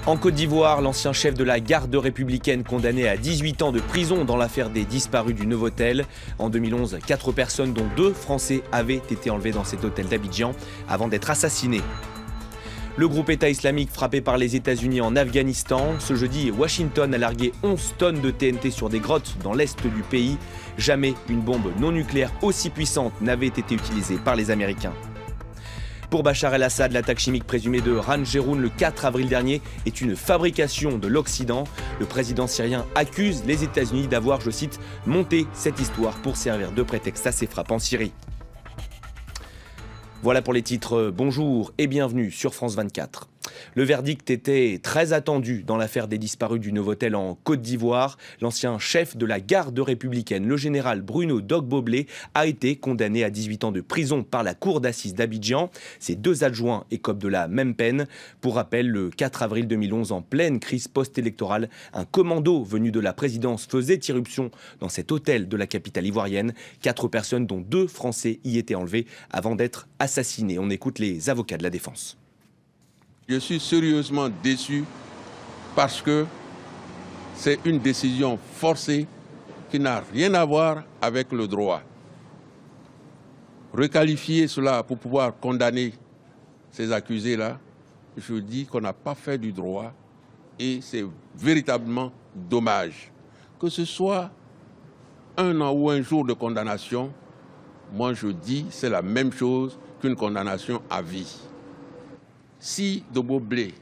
En Côte d'Ivoire, l'ancien chef de la garde républicaine condamné à 18 ans de prison dans l'affaire des disparus du Novotel. En 2011, 4 personnes, dont 2 Français, avaient été enlevées dans cet hôtel d'Abidjan avant d'être assassinées. Le groupe État islamique frappé par les États-Unis en Afghanistan. Ce jeudi, Washington a largué 11 tonnes de TNT sur des grottes dans l'est du pays. Jamais une bombe non nucléaire aussi puissante n'avait été utilisée par les Américains. Pour Bachar el-Assad, l'attaque chimique présumée de Khan Jayroun le 4 avril dernier est une fabrication de l'Occident. Le président syrien accuse les États-Unis d'avoir, je cite, monté cette histoire pour servir de prétexte à ses frappes en Syrie. Voilà pour les titres. Bonjour et bienvenue sur France 24. Le verdict était très attendu dans l'affaire des disparus du Novotel en Côte d'Ivoire. L'ancien chef de la garde républicaine, le général Bruno Dogboblé, a été condamné à 18 ans de prison par la cour d'assises d'Abidjan. Ses 2 adjoints écopent de la même peine. Pour rappel, le 4 avril 2011, en pleine crise post-électorale, un commando venu de la présidence faisait irruption dans cet hôtel de la capitale ivoirienne. 4 personnes, dont 2 Français, y étaient enlevés avant d'être assassinés. On écoute les avocats de la défense. Je suis sérieusement déçu parce que c'est une décision forcée qui n'a rien à voir avec le droit. Requalifier cela pour pouvoir condamner ces accusés-là, je dis qu'on n'a pas fait du droit et c'est véritablement dommage. Que ce soit 1 an ou 1 jour de condamnation, moi je dis c'est la même chose qu'une condamnation à vie. Si Dogboblé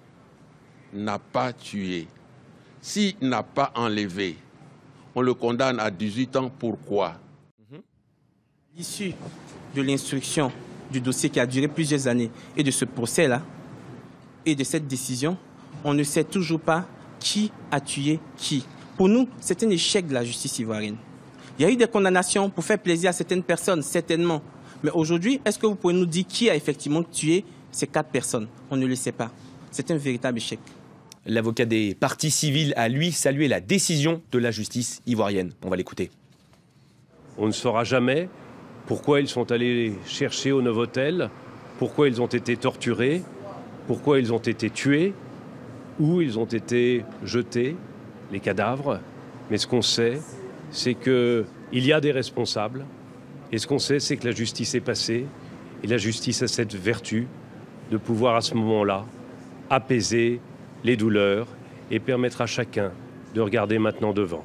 n'a pas tué, s'il n'a pas enlevé, on le condamne à 18 ans, pourquoi? L'issue de l'instruction du dossier qui a duré plusieurs années et de ce procès-là et de cette décision, on ne sait toujours pas qui a tué qui. Pour nous, c'est un échec de la justice ivoirienne. Il y a eu des condamnations pour faire plaisir à certaines personnes, certainement. Mais aujourd'hui, est-ce que vous pouvez nous dire qui a effectivement tué ces 4 personnes? On ne le sait pas. C'est un véritable échec. L'avocat des parties civiles a, lui, salué la décision de la justice ivoirienne. On va l'écouter. On ne saura jamais pourquoi ils sont allés chercher au Novotel, pourquoi ils ont été torturés, pourquoi ils ont été tués, où ils ont été jetés, les cadavres. Mais ce qu'on sait, c'est qu'il y a des responsables. Et ce qu'on sait, c'est que la justice est passée. Et la justice a cette vertu de pouvoir à ce moment-là apaiser les douleurs et permettre à chacun de regarder maintenant devant.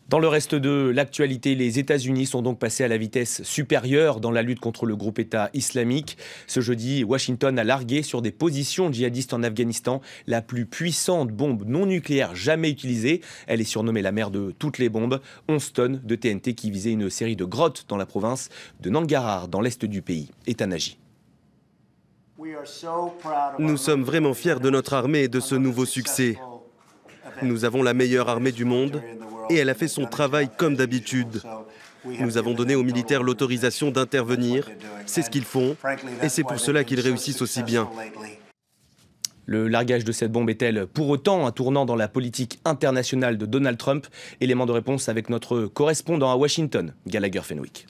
Dans le reste de l'actualité, les États-Unis sont donc passés à la vitesse supérieure dans la lutte contre le groupe État islamique. Ce jeudi, Washington a largué sur des positions djihadistes en Afghanistan la plus puissante bombe non nucléaire jamais utilisée. Elle est surnommée la mère de toutes les bombes. 11 tonnes de TNT qui visaient une série de grottes dans la province de Nangarhar, dans l'est du pays. Etanaji. Nous sommes vraiment fiers de notre armée et de ce nouveau succès. Nous avons la meilleure armée du monde et elle a fait son travail comme d'habitude. Nous avons donné aux militaires l'autorisation d'intervenir. C'est ce qu'ils font et c'est pour cela qu'ils réussissent aussi bien. Le largage de cette bombe est-elle pour autant un tournant dans la politique internationale de Donald Trump? Élément de réponse avec notre correspondant à Washington, Gallagher Fenwick.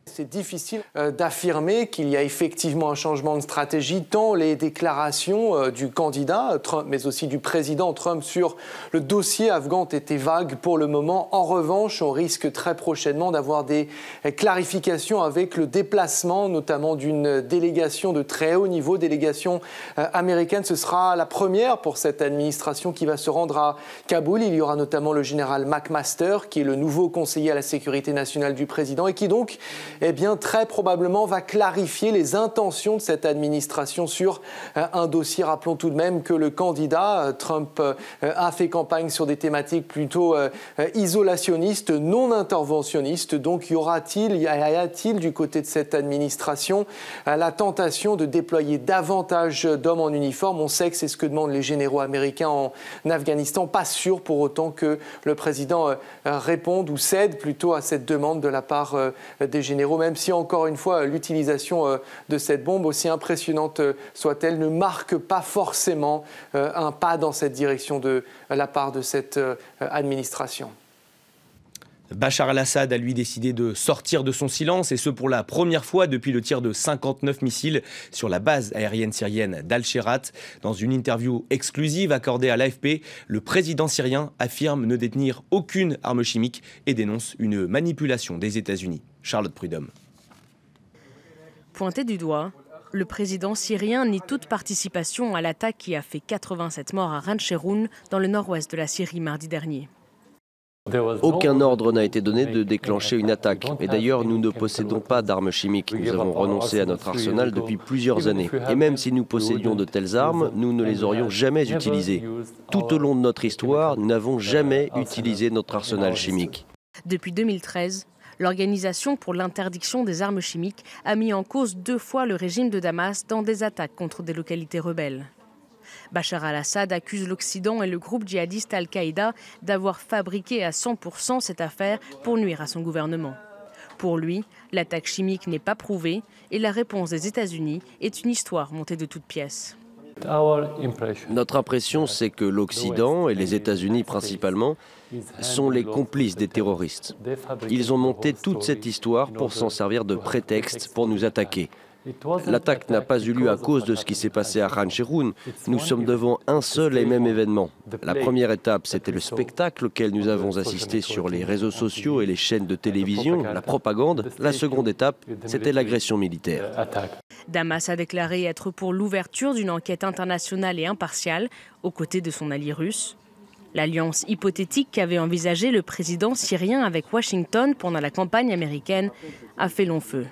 C'est difficile d'affirmer qu'il y a effectivement un changement de stratégie, tant les déclarations du candidat Trump, mais aussi du président Trump sur le dossier afghan ont été vagues pour le moment. En revanche, on risque très prochainement d'avoir des clarifications avec le déplacement, notamment d'une délégation de très haut niveau, délégation américaine. Ce sera la première pour cette administration qui va se rendre à Kaboul. Il y aura notamment le général McMaster, qui est le nouveau conseiller à la sécurité nationale du président et qui donc très probablement va clarifier les intentions de cette administration sur un dossier. Rappelons tout de même que le candidat Trump a fait campagne sur des thématiques plutôt isolationnistes, non interventionnistes. Donc y a-t-il du côté de cette administration la tentation de déployer davantage d'hommes en uniforme? On sait que c'est ce que demandent les généraux américains en Afghanistan. Pas sûr pour autant que le président réponde ou cède plutôt à cette demande de la part des généraux, même si encore une fois l'utilisation de cette bombe, aussi impressionnante soit-elle, ne marque pas forcément un pas dans cette direction de la part de cette administration. Bachar al-Assad a lui décidé de sortir de son silence, et ce pour la première fois depuis le tir de 59 missiles sur la base aérienne syrienne d'Al-Sherat. Dans une interview exclusive accordée à l'AFP, le président syrien affirme ne détenir aucune arme chimique et dénonce une manipulation des États-Unis. Charlotte Prudhomme. Pointé du doigt, le président syrien nie toute participation à l'attaque qui a fait 87 morts à Khan Cheikhoun, dans le nord-ouest de la Syrie mardi dernier. Aucun ordre n'a été donné de déclencher une attaque. Et d'ailleurs, nous ne possédons pas d'armes chimiques. Nous avons renoncé à notre arsenal depuis plusieurs années. Et même si nous possédions de telles armes, nous ne les aurions jamais utilisées. Tout au long de notre histoire, nous n'avons jamais utilisé notre arsenal chimique. Depuis 2013, l'Organisation pour l'interdiction des armes chimiques a mis en cause 2 fois le régime de Damas dans des attaques contre des localités rebelles. Bachar al-Assad accuse l'Occident et le groupe djihadiste Al-Qaïda d'avoir fabriqué à 100% cette affaire pour nuire à son gouvernement. Pour lui, l'attaque chimique n'est pas prouvée et la réponse des États-Unis est une histoire montée de toutes pièces. Notre impression, c'est que l'Occident, et les États-Unis principalement, sont les complices des terroristes. Ils ont monté toute cette histoire pour s'en servir de prétexte pour nous attaquer. L'attaque n'a pas eu lieu à cause de ce qui s'est passé à Khan Cheikhoun. Nous sommes devant un seul et même événement. La première étape, c'était le spectacle auquel nous avons assisté sur les réseaux sociaux et les chaînes de télévision, la propagande. La seconde étape, c'était l'agression militaire. Damas a déclaré être pour l'ouverture d'une enquête internationale et impartiale aux côtés de son allié russe. L'alliance hypothétique qu'avait envisagée le président syrien avec Washington pendant la campagne américaine a fait long feu.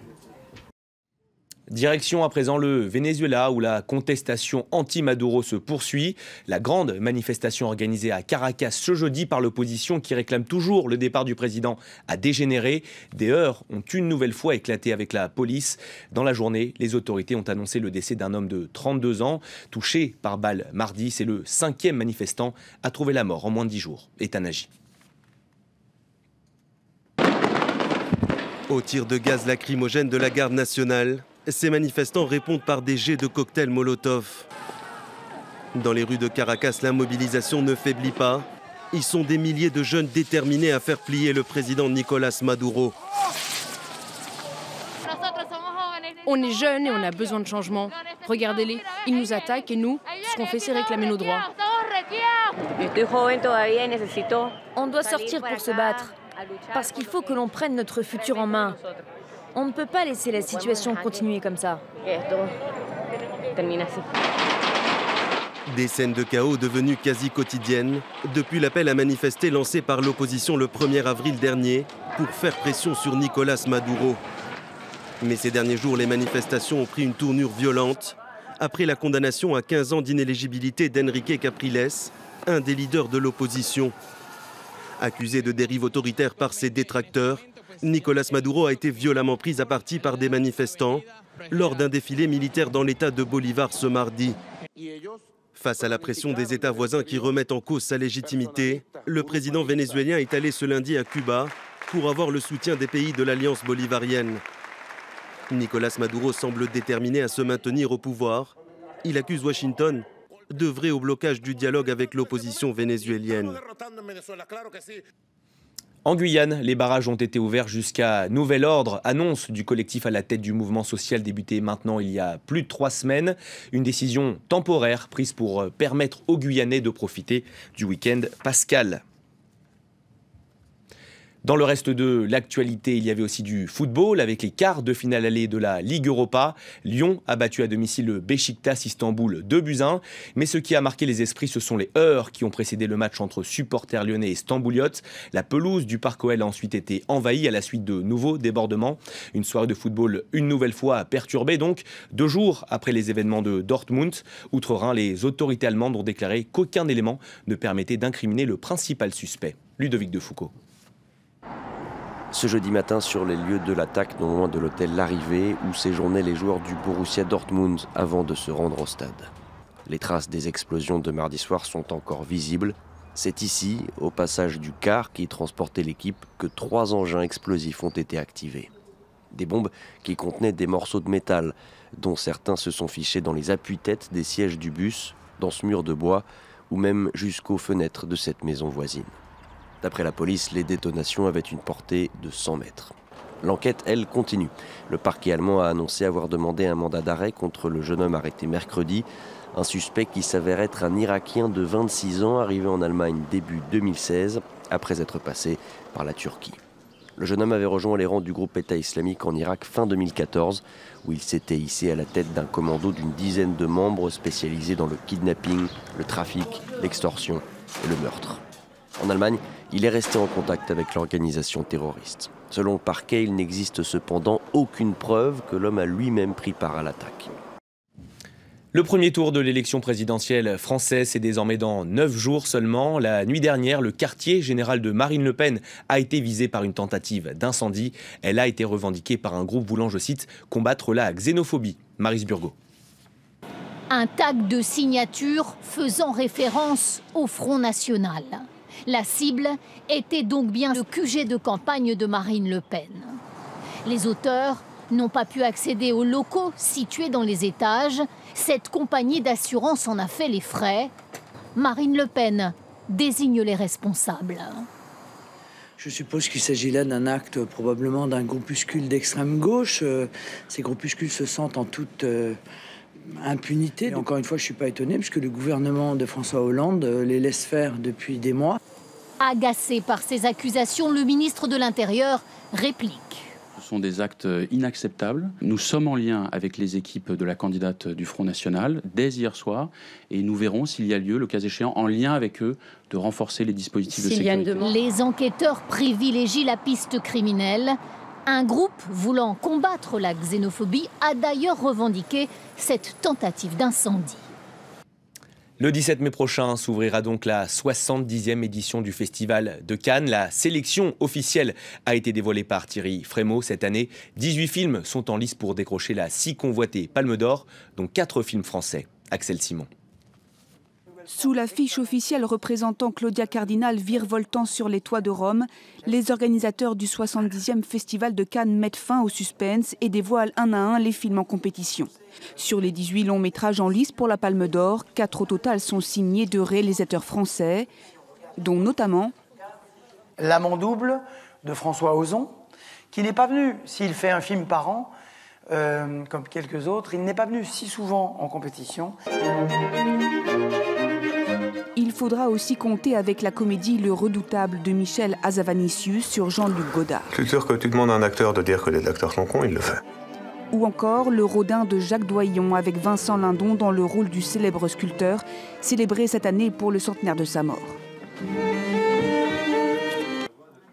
Direction à présent le Venezuela, où la contestation anti-Maduro se poursuit. La grande manifestation organisée à Caracas ce jeudi par l'opposition, qui réclame toujours le départ du président, a dégénéré. Des heurts ont une nouvelle fois éclaté avec la police. Dans la journée, les autorités ont annoncé le décès d'un homme de 32 ans, touché par balle mardi. C'est le 5e manifestant à trouver la mort en moins de 10 jours. Ethan Agi. Au tir de gaz lacrymogène de la garde nationale, ces manifestants répondent par des jets de cocktails Molotov. Dans les rues de Caracas, la mobilisation ne faiblit pas. Ils sont des milliers de jeunes déterminés à faire plier le président Nicolás Maduro. On est jeunes et on a besoin de changement. Regardez-les, ils nous attaquent et nous, ce qu'on fait, c'est réclamer nos droits. On doit sortir pour se battre, parce qu'il faut que l'on prenne notre futur en main. On ne peut pas laisser la situation continuer comme ça. Des scènes de chaos devenues quasi quotidiennes depuis l'appel à manifester lancé par l'opposition le 1er avril dernier pour faire pression sur Nicolás Maduro. Mais ces derniers jours, les manifestations ont pris une tournure violente après la condamnation à 15 ans d'inéligibilité d'Enrique Capriles, un des leaders de l'opposition. Accusé de dérive autoritaire par ses détracteurs, Nicolás Maduro a été violemment pris à partie par des manifestants lors d'un défilé militaire dans l'État de Bolivar ce mardi. Face à la pression des États voisins qui remettent en cause sa légitimité, le président vénézuélien est allé ce lundi à Cuba pour avoir le soutien des pays de l'Alliance bolivarienne. Nicolás Maduro semble déterminé à se maintenir au pouvoir. Il accuse Washington d'œuvrer au blocage du dialogue avec l'opposition vénézuélienne. En Guyane, les barrages ont été ouverts jusqu'à nouvel ordre, annonce du collectif à la tête du mouvement social débuté maintenant il y a plus de 3 semaines. Une décision temporaire prise pour permettre aux Guyanais de profiter du week-end pascal. Dans le reste de l'actualité, il y avait aussi du football avec les quarts de finale allée de la Ligue Europa. Lyon a battu à domicile le Beşiktaş Istanbul 2-1. Mais ce qui a marqué les esprits, ce sont les heurts qui ont précédé le match entre supporters lyonnais et stambouliotes. La pelouse du Parc OL a ensuite été envahie à la suite de nouveaux débordements. Une soirée de football une nouvelle fois perturbée donc. 2 jours après les événements de Dortmund, outre-Rhin, les autorités allemandes ont déclaré qu'aucun élément ne permettait d'incriminer le principal suspect, Ludovic Defoucault. Ce jeudi matin, sur les lieux de l'attaque, non loin de l'hôtel L'Arrivée, où séjournaient les joueurs du Borussia Dortmund avant de se rendre au stade. Les traces des explosions de mardi soir sont encore visibles. C'est ici, au passage du car qui transportait l'équipe, que 3 engins explosifs ont été activés. Des bombes qui contenaient des morceaux de métal, dont certains se sont fichés dans les appuis-têtes des sièges du bus, dans ce mur de bois, ou même jusqu'aux fenêtres de cette maison voisine. D'après la police, les détonations avaient une portée de 100 mètres. L'enquête, elle, continue. Le parquet allemand a annoncé avoir demandé un mandat d'arrêt contre le jeune homme arrêté mercredi. Un suspect qui s'avère être un Irakien de 26 ans arrivé en Allemagne début 2016, après être passé par la Turquie. Le jeune homme avait rejoint les rangs du groupe État islamique en Irak fin 2014, où il s'était hissé à la tête d'un commando d'une dizaine de membres spécialisés dans le kidnapping, le trafic, l'extorsion et le meurtre. En Allemagne, il est resté en contact avec l'organisation terroriste. Selon le parquet, il n'existe cependant aucune preuve que l'homme a lui-même pris part à l'attaque. Le premier tour de l'élection présidentielle française est désormais dans 9 jours seulement. La nuit dernière, le quartier général de Marine Le Pen a été visé par une tentative d'incendie. Elle a été revendiquée par un groupe voulant, je cite, combattre la xénophobie. Maryse Burgot. Un tag de signature faisant référence au Front National. La cible était donc bien le QG de campagne de Marine Le Pen. Les auteurs n'ont pas pu accéder aux locaux situés dans les étages. Cette compagnie d'assurance en a fait les frais. Marine Le Pen désigne les responsables. Je suppose qu'il s'agit là d'un acte probablement d'un groupuscule d'extrême gauche. Ces groupuscules se sentent en toute impunité. Et encore une fois, je ne suis pas étonné puisque le gouvernement de François Hollande les laisse faire depuis des mois. Agacé par ces accusations, le ministre de l'Intérieur réplique. Ce sont des actes inacceptables. Nous sommes en lien avec les équipes de la candidate du Front National dès hier soir et nous verrons s'il y a lieu, le cas échéant, en lien avec eux, de renforcer les dispositifs de sécurité. Les enquêteurs privilégient la piste criminelle. Un groupe voulant combattre la xénophobie a d'ailleurs revendiqué cette tentative d'incendie. Le 17 mai prochain s'ouvrira donc la 70e édition du Festival de Cannes. La sélection officielle a été dévoilée par Thierry Frémaux cette année. 18 films sont en lice pour décrocher la si convoitée Palme d'Or, dont 4 films français. Axel Simon. Sous l'affiche officielle représentant Claudia Cardinal virevoltant sur les toits de Rome, les organisateurs du 70e Festival de Cannes mettent fin au suspense et dévoilent un à un les films en compétition. Sur les 18 longs métrages en lice pour la Palme d'Or, 4 au total sont signés de réalisateurs français, dont notamment L'amant double de François Ozon, qui n'est pas venu, s'il fait un film par an, comme quelques autres, il n'est pas venu si souvent en compétition. Il faudra aussi compter avec la comédie Le Redoutable de Michel Hazanavicius sur Jean-Luc Godard. Je suis sûr que tu demandes à un acteur de dire que les acteurs sont cons, il le fait. Ou encore Le Rodin de Jacques Doyon avec Vincent Lindon dans le rôle du célèbre sculpteur, célébré cette année pour le centenaire de sa mort.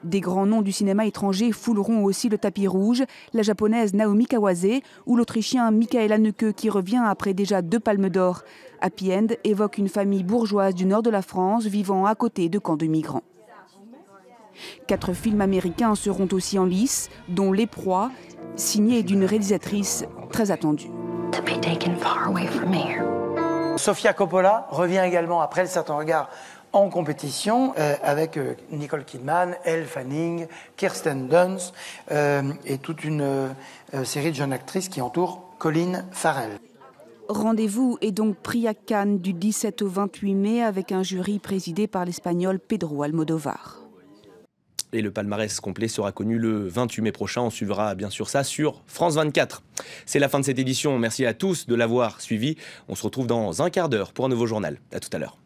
Des grands noms du cinéma étranger fouleront aussi le tapis rouge, la japonaise Naomi Kawase ou l'autrichien Michael Haneke qui revient après déjà 2 palmes d'or. Happy End évoque une famille bourgeoise du nord de la France vivant à côté de camps de migrants. 4 films américains seront aussi en lice, dont Les Proies, signé d'une réalisatrice très attendue. Sofia Coppola revient également après Le Certain Regard en compétition avec Nicole Kidman, Elle Fanning, Kirsten Dunst et toute une série de jeunes actrices qui entourent Colin Farrell. Rendez-vous est donc pris à Cannes du 17 au 28 mai avec un jury présidé par l'Espagnol Pedro Almodóvar. Et le palmarès complet sera connu le 28 mai prochain. On suivra bien sûr ça sur France 24. C'est la fin de cette édition. Merci à tous de l'avoir suivi. On se retrouve dans un quart d'heure pour un nouveau journal. À tout à l'heure.